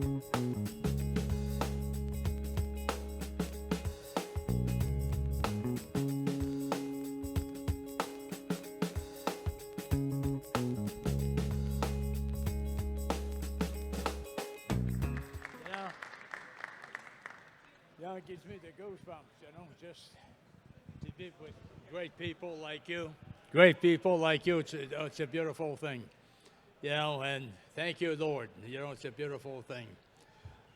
Yeah, it gives me the goosebumps, just to be with great people like you. Great people like you, it's a beautiful thing, and thank you, Lord. It's a beautiful thing.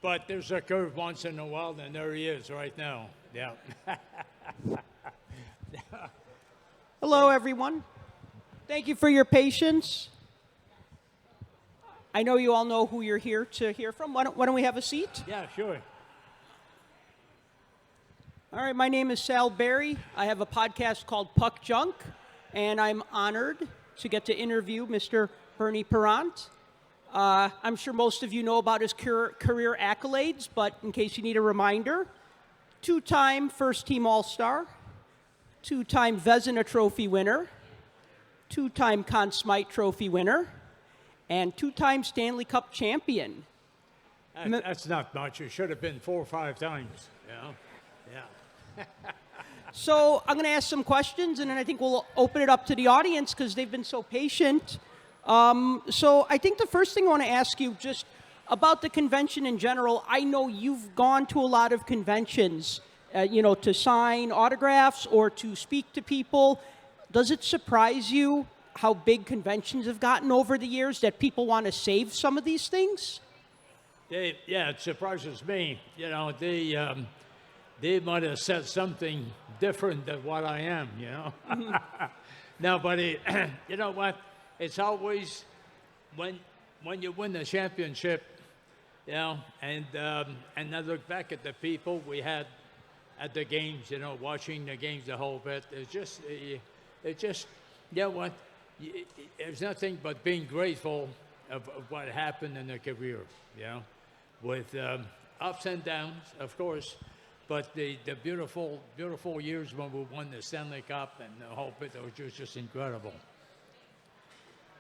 But there's a curve once in a while, and there he is right now. Yeah. Hello, everyone. Thank you for your patience. I know you all know who you're here to hear from. Why don't we have a seat? Yeah, sure. All right, my name is Sal Berry. I have a podcast called Puck Junk, and I'm honored to get to interview Mr. Bernie Parent. I'm sure most of you know about his career accolades, but in case you need a reminder, two-time first-team All-Star, two-time Vezina Trophy winner, two-time Conn Smythe Trophy winner, and two-time Stanley Cup champion. That's not much. It should have been 4 or 5 times, Yeah. So I'm going to ask some questions, and then I think we'll open it up to the audience because they've been so patient. So I think the first thing I want to ask you just about the convention in general. I know you've gone to a lot of conventions, to sign autographs or to speak to people. Does it surprise you how big conventions have gotten over the years, that people want to save some of these things? Yeah, it surprises me. They might have said something different than what I am, No, but you know what? It's always when you win the championship, and I look back at the people we had at the games, watching the games the whole bit. It's just, what? There's nothing but being grateful of what happened in the career, with ups and downs, of course. But the beautiful, beautiful years when we won the Stanley Cup and the whole bit, it was just incredible.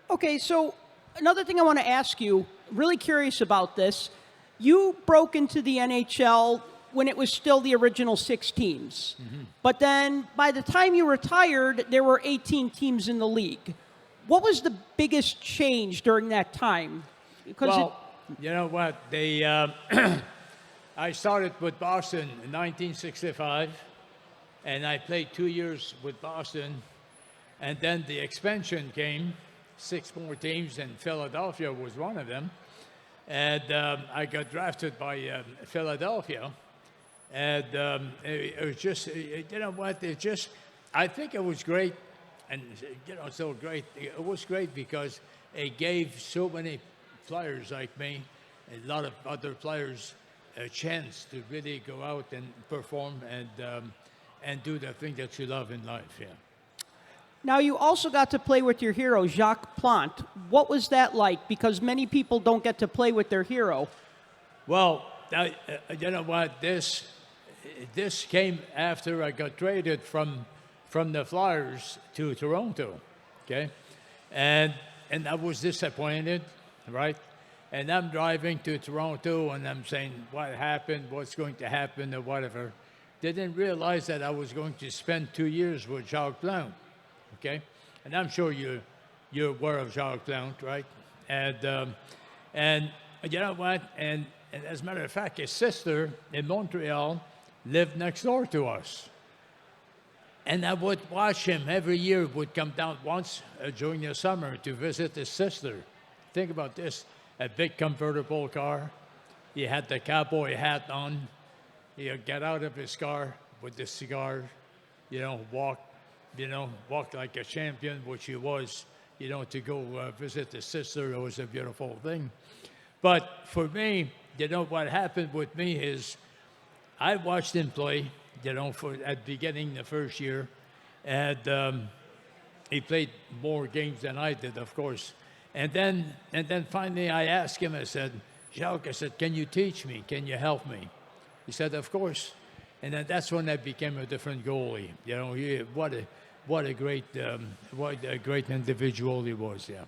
Okay, so another thing I want to ask you, really curious about this. You broke into the NHL when it was still the original 6 teams. Mm-hmm. But then by the time you retired, there were 18 teams in the league. What was the biggest change during that time? You know what? I started with Boston in 1965, and I played 2 years with Boston, and then the expansion came, 6 more teams, and Philadelphia was one of them, and I got drafted by Philadelphia, and it was just, I think it was great, and, so great. It was great because it gave so many players like me, a lot of other players, a chance to really go out and perform and do the thing that you love in life. Yeah. Now, you also got to play with your hero, Jacques Plante. What was that like? Because many people don't get to play with their hero. Well, you know what? This came after I got traded from the Flyers to Toronto, okay? And I was disappointed, right? And I'm driving to Toronto, and I'm saying, what happened, what's going to happen, or whatever. Didn't realize that I was going to spend 2 years with Jacques Plante, okay? And I'm sure you're aware of Jacques Plante, right? And you know what? And as a matter of fact, his sister in Montreal lived next door to us. And I would watch him every year, would come down once during the summer to visit his sister. Think about this. A big convertible car. He had the cowboy hat on. He'd get out of his car with the cigar, walk like a champion, which he was, to go visit the sister. It was a beautiful thing. But for me, what happened with me is I watched him play, at the beginning the first year. And he played more games than I did, of course. And then finally I asked him, I said, Jacques, I said, can you teach me? Can you help me? He said, of course. And then that's when I became a different goalie. What a great individual he was, yeah.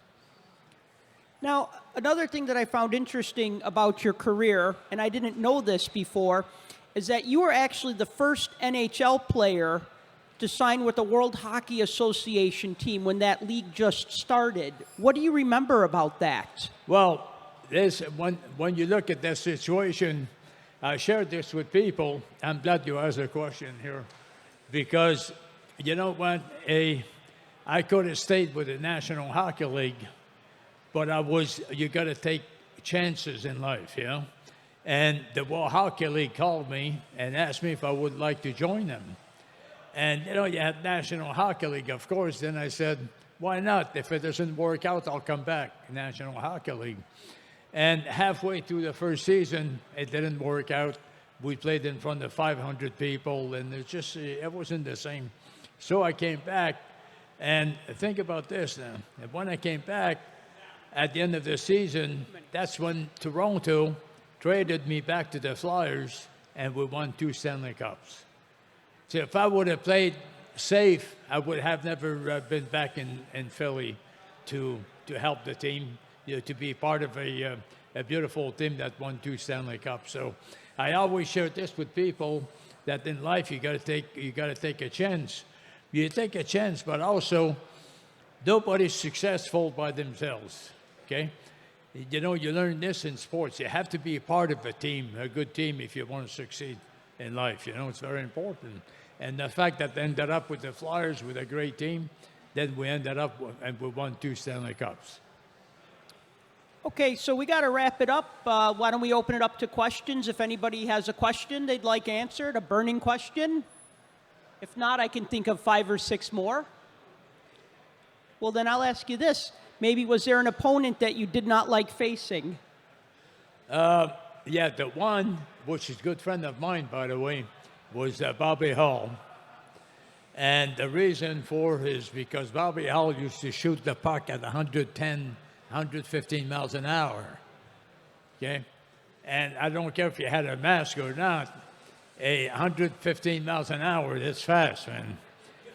Now, another thing that I found interesting about your career, and I didn't know this before, is that you were actually the first NHL player to sign with the World Hockey Association team when that league just started. What do you remember about that? Well, when you look at that situation, I shared this with people. I'm glad you asked a question here, because you know what? I could have stayed with the National Hockey League, but you got to take chances in life, you know? And the World Hockey League called me and asked me if I would like to join them. And, you know, you had National Hockey League, of course. Then I said, why not? If it doesn't work out, I'll come back, National Hockey League. And halfway through the first season, it didn't work out. We played in front of 500 people, and it wasn't the same. So I came back, and think about this now. And when I came back, at the end of the season, that's when Toronto traded me back to the Flyers, and we won 2 Stanley Cups. So if I would have played safe, I would have never been back in Philly to help the team, you know, to be part of a beautiful team that won 2 Stanley Cups. So I always share this with people, that in life you got to take a chance. You take a chance, but also nobody's successful by themselves. Okay, you know, you learn this in sports. You have to be a part of a team, a good team, if you want to succeed in life. You know, it's very important. And the fact that they ended up with the Flyers with a great team, then we ended up and we won 2 Stanley Cups. Okay, so we got to wrap it up. Why don't we open it up to questions? If anybody has a question they'd like answered, a burning question. If not, I can think of 5 or 6 more. Well, then I'll ask you this. Maybe was there an opponent that you did not like facing? Yeah, the one, which is a good friend of mine, by the way, was Bobby Hull. And the reason for is because Bobby Hull used to shoot the puck at 110, 115 miles an hour. Okay? And I don't care if you had a mask or not, 115 miles an hour, that's fast, man.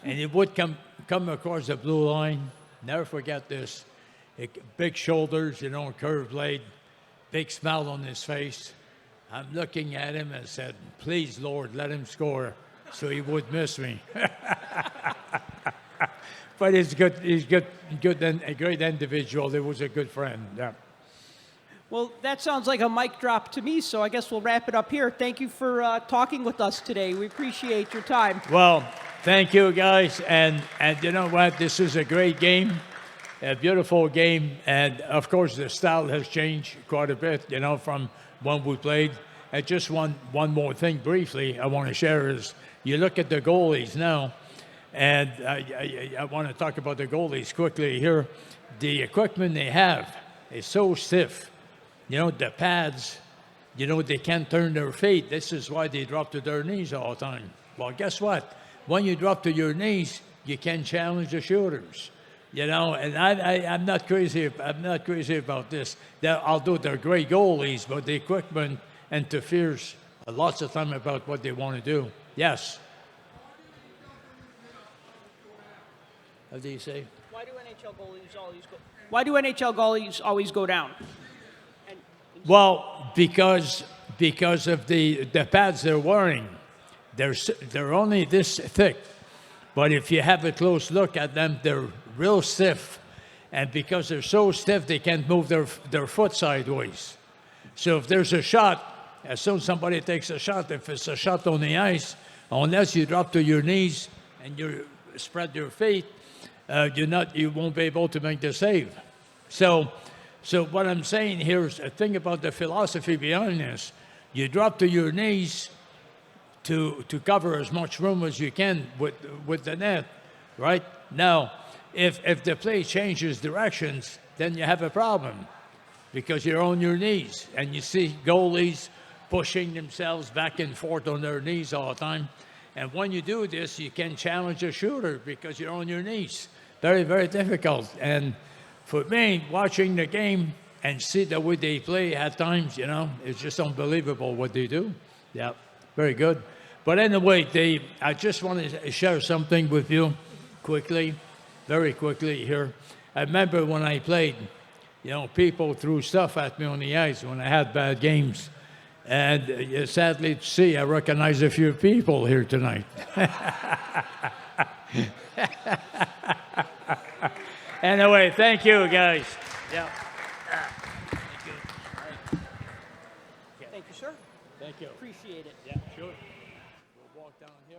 And he would come across the blue line. Never forget this. Big shoulders, you know, curved blade, big smile on his face. I'm looking at him and said, please, Lord, let him score so he would miss me. But he's good and a great individual. He was a good friend. Yeah. Well, that sounds like a mic drop to me, so I guess we'll wrap it up here. Thank you for talking with us today. We appreciate your time. Well, thank you, guys. And you know what? This is a great game, a beautiful game. And, of course, the style has changed quite a bit, you know, from when we played. And just one more thing briefly I want to share is you look at the goalies now, and I want to talk about the goalies quickly here. The equipment they have is so stiff. You know, the pads, you know, they can't turn their feet. This is why they drop to their knees all the time. Well, guess what? When you drop to your knees, you can challenge the shooters. You know, and I'm not crazy. I'm not crazy about this. Although they're great goalies, but the equipment interferes lots of time about what they want to do. Yes. How do you say? Why do NHL goalies always go down? Well, because of the pads they're wearing, they're only this thick. But if you have a close look at them, they're real stiff. And because they're so stiff, they can't move their foot sideways. So if there's a shot, as soon as somebody takes a shot, if it's a shot on the ice, unless you drop to your knees and you spread your feet, you won't be able to make the save. So what I'm saying here is a thing about the philosophy behind this. You drop to your knees to cover as much room as you can with the net, right? Now, if the play changes directions, then you have a problem because you're on your knees. And you see goalies pushing themselves back and forth on their knees all the time. And when you do this, you can challenge a shooter because you're on your knees. Very, very difficult. And for me, watching the game and see the way they play at times, you know, it's just unbelievable what they do. Yeah, very good. But anyway, I just want to share something with you quickly, very quickly here. I remember when I played, you know, people threw stuff at me on the ice when I had bad games. And sadly to see, I recognize a few people here tonight. Anyway, thank you, guys. Yeah. Thank you, sir. Thank you. Appreciate it. Yeah, sure. We'll walk down here.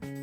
Okay.